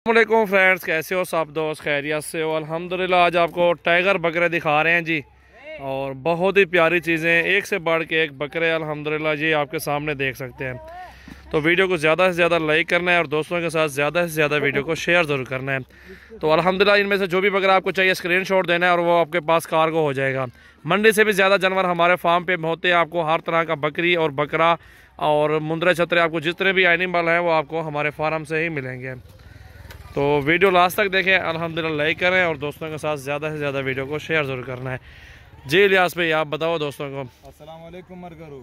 अस्सलामुअलैकुम फ्रेंड्स, कैसे हो सब दोस्त? खैरियत से हो? अल्हम्दुलिल्लाह। आज आपको टाइगर बकरे दिखा रहे हैं जी, और बहुत ही प्यारी चीज़ें, एक से बढ़ के एक बकरे अल्हम्दुलिल्लाह जी आपके सामने देख सकते हैं। तो वीडियो को ज़्यादा से ज़्यादा लाइक करना है और दोस्तों के साथ ज़्यादा से ज़्यादा वीडियो को शेयर ज़रूर करना है। तो अल्हम्दुलिल्लाह इनमें से जो भी बकरा आपको चाहिए स्क्रीनशॉट देना है और वो आपके पास कार्गो हो जाएगा। मंडी से भी ज़्यादा जानवर हमारे फार्म पे होते हैं। आपको हर तरह का बकरी और बकरा और मुंदरा छतरे, आपको जितने भी एनिमल हैं वो आपको हमारे फार्म से ही मिलेंगे। तो वीडियो लास्ट तक देखें, अल्हम्दुलिल्लाह लाइक करें और दोस्तों के साथ ज़्यादा से ज़्यादा वीडियो को शेयर ज़रूर करना है। जी इलियास भाई, आप बताओ दोस्तों को। अस्सलाम वालेकुम मरगरू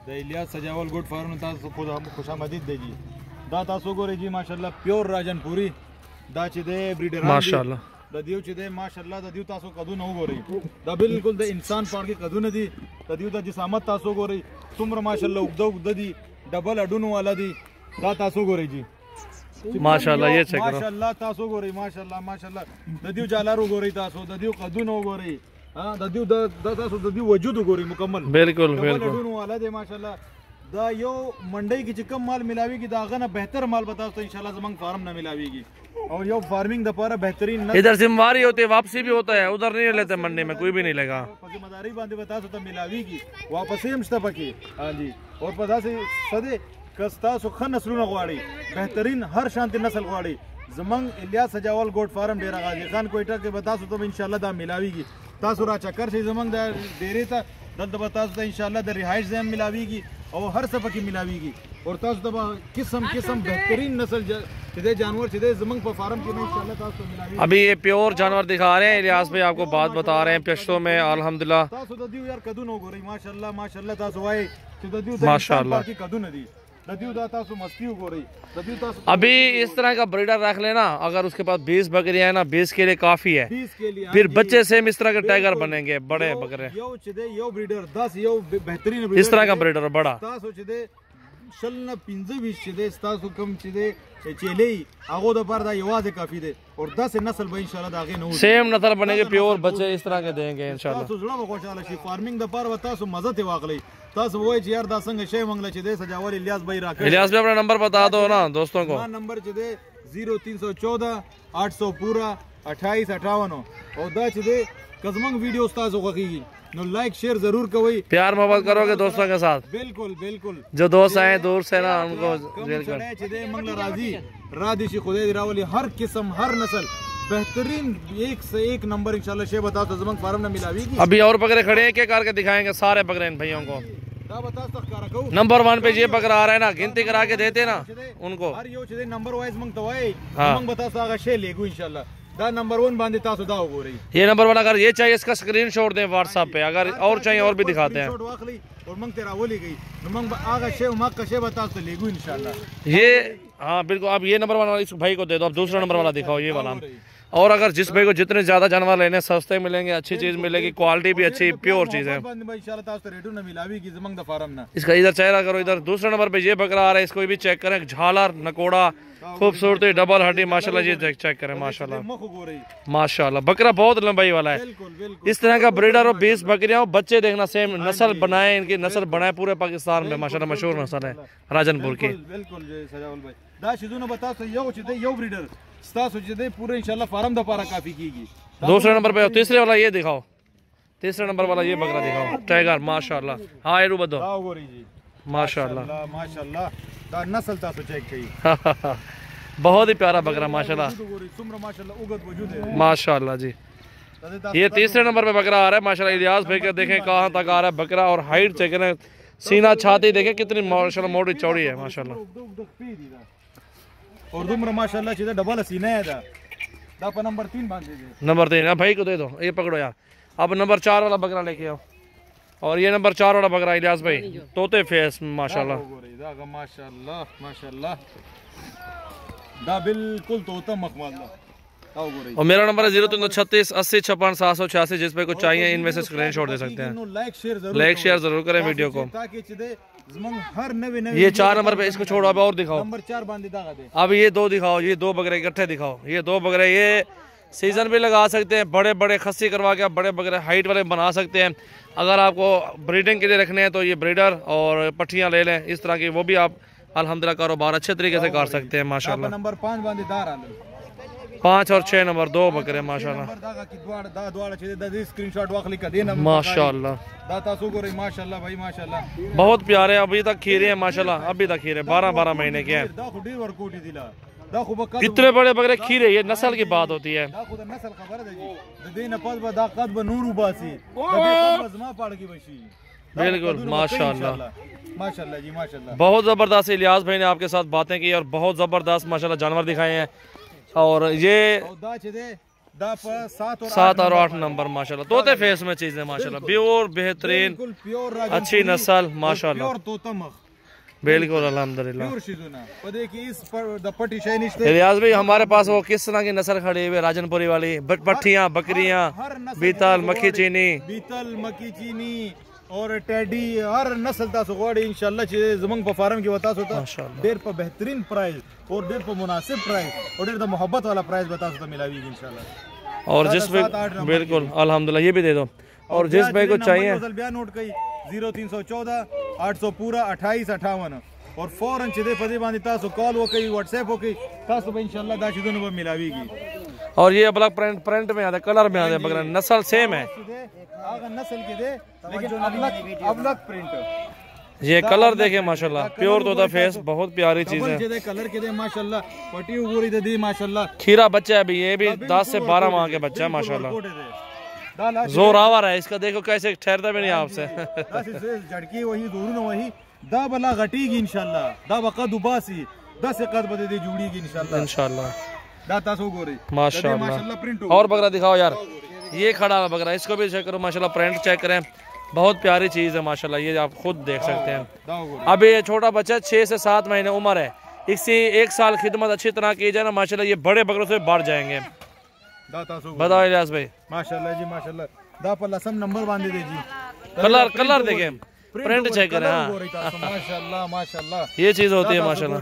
द इलियास सजावल गुड फार्म तासो खुद हम खुशामदीद दे जी दा तासो गोरे जी माशाल्लाह प्योर राजनपुरी दा चिदे ब्रीडर माशाल्लाह द दियो चिदे माशाल्लाह द दियो तासो कदू न हो गोरे द बिल्कुल द इंसान पाड़ के कदू न दी द दियो द जिसामत तासो गोरे तुमर माशाल्लाह उगद दी डबल अडुनो वाला दी दा तासो गोरे जी माशाल्लाह। ये चेक करो माशाल्लाह तासो गोरे माशाल्लाह माशाल्लाह द दियो जालारो गोरे तासो द दियो कदू न हो गोरे हां द दियो द तासो द दियो वजूद गोरे मुकम्मल बिल्कुल बिल्कुल अडुनो वाला दे माशाल्लाह दा यो मंडई की चिकम माल मिलावेगी दागा ना बेहतर माल बताओ तो इंशाल्लाह जमंग फार्म ना मिलावेगी। और यो फार्मिंग द पर बेहतरीन इधर जिम्मेवारी होती है, वापसी भी होता है, उधर नहीं लेते मंडी में, कोई भी नहीं लेगा। जिम्मेदारी बांधे बता तो मिलावेगी वापस ही हमस्ता पकी। हां जी, और पता से सदे कस्ता सुखन नस्ल न गवाड़ी बेहतरीन हर शांति नस्ल गवाड़ी जमंग इलियास सजावल गोट फार्म डेरा गाजी खान कोयटा के बता तो इंशाल्लाह दा मिलावेगी। तासुरा चक्कर से जमंग दा डेरे ता दद बता तो इंशाल्लाह द रिहाइश जम मिलावेगी और हर सफा की मिलावेगी। और तास दबा किस्म किस्म बेहतरीन नस्ल चिदे जानवर चिदे जमंग पर फार्म के इंशाल्लाह तास तो मिलावेगी। अभी ये प्योर जानवर दिखा रहे हैं इलियास भाई, आपको बात बता रहे हैं पश्तो में अल्हम्दुलिल्लाह। तास ददियो यार कदू न हो रही माशाल्लाह माशाल्लाह तास वाए ददियो माशाल्लाह की कदू न दी ददियो दा तास मस्ती हो रही ददियो तास। अभी इस तरह का ब्रीडर रख लेना, अगर उसके पास 20 बकरियां है ना, 20 के लिए काफी है। 20 के लिए फिर बच्चे सेम इस तरह के टाइगर बनेंगे, बड़े बकरे। यो चिदे यो ब्रीडर 10 यो बेहतरीन ब्रीडर इस तरह का ब्रीडर बड़ा तास चिदे शलना 15-20 चिदे तास कम चिदे चेले आगो द पर दा यवाज काफी दे और 10 नस्ल भाई इंशाल्लाह दागे न सेम नस्ल बनेंगे, प्योर बच्चे इस तरह के देंगे इंशाल्लाह। तास जुड़ा बकोशाला शी फार्मिंग द पर तास मजा ते वाकले तास वो यार दा संग शे मंगला चिदे सजावल इलियास भाई राखे। इलियास भाई अपना नंबर बता दो ना दोस्तों को। नंबर चिदे 0314 800 पूरा 2858 और दा चिदे कजमंग वीडियो तास होगी नो लाइक शेयर जरूर कवई, प्यार मोहब्बत करोगे दोस्तों के साथ। बिल्कुल बिल्कुल। जो दोस्त आए दूर से ना उनको मंगला राजी रादिशी खुदे दिरावली हर किस्म हर नस्ल बेहतरीन एक से एक नंबर इंशाल्लाह शे बताओ तो जमंग फार्म ने मिलावेगी। अभी और बकरे खड़े हैं, क्या करके दिखाएंगे सारे बकरे इन भैयों को। नंबर 1 पे ये बकरा आ रहा है ना, गिनती करा के देते ना उनको। हर यो छे नंबर वाइज मंग तवाए हाँ। मंग बता सागा शे लेगू इंशाल्लाह दा नंबर 1 बांधे तासो दा हो रही। ये नंबर 1 अगर ये चाहिए इसका स्क्रीनशॉट दें व्हाट्सएप पे, अगर और चाहिए और भी दिखाते हैं। और मंग तेरा वो ले गई मंग आगा शे उमा का शे बता तो लेगू इंशाल्लाह ये। हाँ बिल्कुल, आप ये नंबर वाला इस भाई को दे दो, आप दूसरा नंबर वाला दिखाओ, ये वाला। और अगर जिस भाई को जितने ज्यादा जानवर लेने सस्ते मिलेंगे, अच्छी चीज मिलेगी, क्वालिटी भी अच्छी प्योर चीज है। इसका इधर चेहरा करो, इधर दूसरे नंबर पे ये बकरा आ रहा है, इसको भी चेक करें। झालर नकोड़ा खूबसूरती डबल हड्डी माशाल्लाह, ये चेक करें माशाल्लाह माशाल्लाह। बकरा बहुत लंबाई वाला है। इस तरह का ब्रीडर और 20 बकरियां बच्चे देखना सेम नस्ल बनाए, इनकी नस्ल बनाए पूरे पाकिस्तान में माशाल्लाह मशहूर नस्ल है राजनपुर की। पूरे इंशाल्लाह फार्म द पारा काफी कीगी। दूसरे नंबर पे तीसरे वाला ये दिखाओ, तीसरे नंबर वाला ये बकरा दिखाओ, टाइगर माशाल्लाह। हाँ एरू बदो माशाल्लाह माशाल्लाह दा नस्ल ता चेक कई बहुत ही प्यारा बकरा माशाल्लाह माशाल्लाह जी। ये तीसरे नंबर पे बकरा आ रहा है माशाल्लाह। इलियास भाई का देखें कहाँ तक आ रहा है बकरा, और हाइट चेक करें, सीना छाती देखें कितनी माशाल्लाह मोटी चौड़ी है माशाल्लाह। और दुमरा माशाल्लाह चीज़ डबल सीना है दा पर नंबर 3 बांध दे। नंबर 3 भाई को दे दो, ये पकड़ो यार। अब नंबर 4 वाला बकरा लेके आओ, और ये नंबर 4 वाला बकरा इलियास भाई तोते फेस माशाल्लाह माशाल्लाह माशाल्लाह दा बिल्कुल तोता मखमल। और मेरा नंबर है 0336 80 56 786, जिस पे कुछ चाहिए इनमें से स्क्रीनशॉट दे सकते हैं। लाइक शेयर जरूर करें वीडियो को। ये 4 नंबर पे इसको छोड़ो, अब और दिखाओ। नंबर 4 बांधे दागा दे। अब ये 2 दिखाओ, ये 2 बकरे इकट्ठे दिखाओ। ये 2 बकरे ये सीजन भी लगा सकते हैं, बड़े बड़े खस्सी करवा के आप बड़े बकरे हाइट वाले बना सकते हैं। अगर आपको ब्रीडिंग के लिए रखने हैं तो ये ब्रीडर और पट्टियाँ ले लें इस तरह की, वो भी आप अल्हम्दुलिल्लाह कारोबार अच्छे तरीके से कर सकते हैं माशाल्लाह। नंबर 5 बांधे दार 5 और 6 नंबर 2 बकरे माशाल्लाह स्क्रीनशॉट वाखली का देना माशाल्लाह। दाता सो करे माशाल्लाह भाई माशाल्लाह बहुत प्यारे, अभी तक खीरे हैं माशाल्लाह, अभी तक खीरे 12-12 महीने के हैं। इतने बड़े बकरे खीरे, ये नस्ल की बात होती है। बिल्कुल माशाल्लाह माशाल्लाह जी माशाल्लाह। बहुत ज़बरदस्त इलियास भाई ने आपके साथ बातें की और बहुत ज़बरदस्त माशाल्लाह जानवर दिखाए हैं। और ये 7 और 8 नंबर माशाल्लाह, तोते फेस में चीज़ें माशाल्लाह, प्योर बेहतरीन अच्छी नस्ल माशाल्लाह। बिल्कुल अल्हम्दुलिल्लाह। इलियास भाई हमारे पास वो किस तरह की नस्ल खड़ी हुई है? राजनपुरी वाली पट्ठियाँ, बकरियाँ, बीतल, मक्खी चीनी और टेडी हर नस्ल ता सुगवाड़ी इंशाल्लाह चीज़ जमंग पर फार्म की बता सोता देर पर बेहतरीन प्राइस और देर पर मुनासिब प्राइस और देर पर मोहब्बत वाला प्राइस बता सोता मिलावी इंशाल्लाह। और जिस पे बिल्कुल अल्हम्दुलिल्लाह ये भी दे दो। और जिस भाई को चाहिए नोट कई 0314 800 पूरा 2858 और फौरन चिदे फदे बांधी तासो कॉल हो कई व्हाट्सएप हो कई तासो इंशाल्लाह दाशी दोनों पर मिलावीगी। और ये अलग प्रिंट में आता, कलर में आता, बकरा नस्ल सेम है, नस्ल के दे लेकिन अलग प्रिंट। ये कलर देखे माशाल्लाह, प्योर तोता फेस, बहुत प्यारी चीज है। कलर के दे माशाल्लाह, पटी उगोरी दे दी माशाल्लाह। खीरा बच्चा है अभी, ये भी 10 से 12 माह के बच्चा है माशाल्लाह, जोरावर है। इसका देखो कैसे ठहरता भी नहीं आपसे। झड़की वही दूर न वही दा बला घटीगी इंशाल्लाह, दा बका दुबासी 10 कद बदे दे जुड़ीगी इंशाल्लाह इंशाल्लाह। दाता सो गोरी माशाल्लाह। और बकरा दिखाओ यार, ये खड़ा है बकरा, इसको भी चेक करो माशाल्लाह, प्रिंट चेक करें, बहुत प्यारी चीज़ है माशाल्लाह। ये आप खुद देख सकते हैं। अभी ये छोटा बच्चा 6 से 7 महीने उम्र है, इससे 1 साल खिदमत अच्छी तरह की जाए ना माशाल्लाह, ये बड़े बकरों से बढ़ जाएंगे। बताओ इलियास भाई। माशाल्लाह जी माशाल्लाह। दा पर लसम नंबर बांधे दे जी, कलर देखें, प्रिंट चेक करें। माशाल्लाह माशाल्लाह, ये चीज़ होती है माशाल्लाह।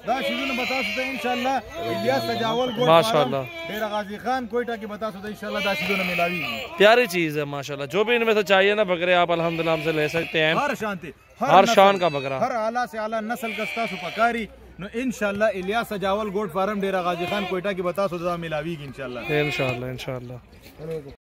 बता सकते हैं इंशाल्लाह इलियास सजावल को माशाल्लाह, डेरा गाजी खान कोयटा की बता सकते हैं इंशाल्लाह दाशिदों ने मिलावी। प्यारी चीज़ है माशाल्लाह। जो भी इनमें से चाहिए ना बकरे आप अल्हम्दुलिल्लाह हमसे ले सकते हैं। हर शांति हर शान का बकरा, हर आला से आला नस्ल का स्ता सुपकारी नो इंशाल्लाह इलियास सजावल गोट फार्म डेरा गाजी खान कोयटा की बता सकते हैं मिलावी इंशाल्लाह। इंशाल्लाह।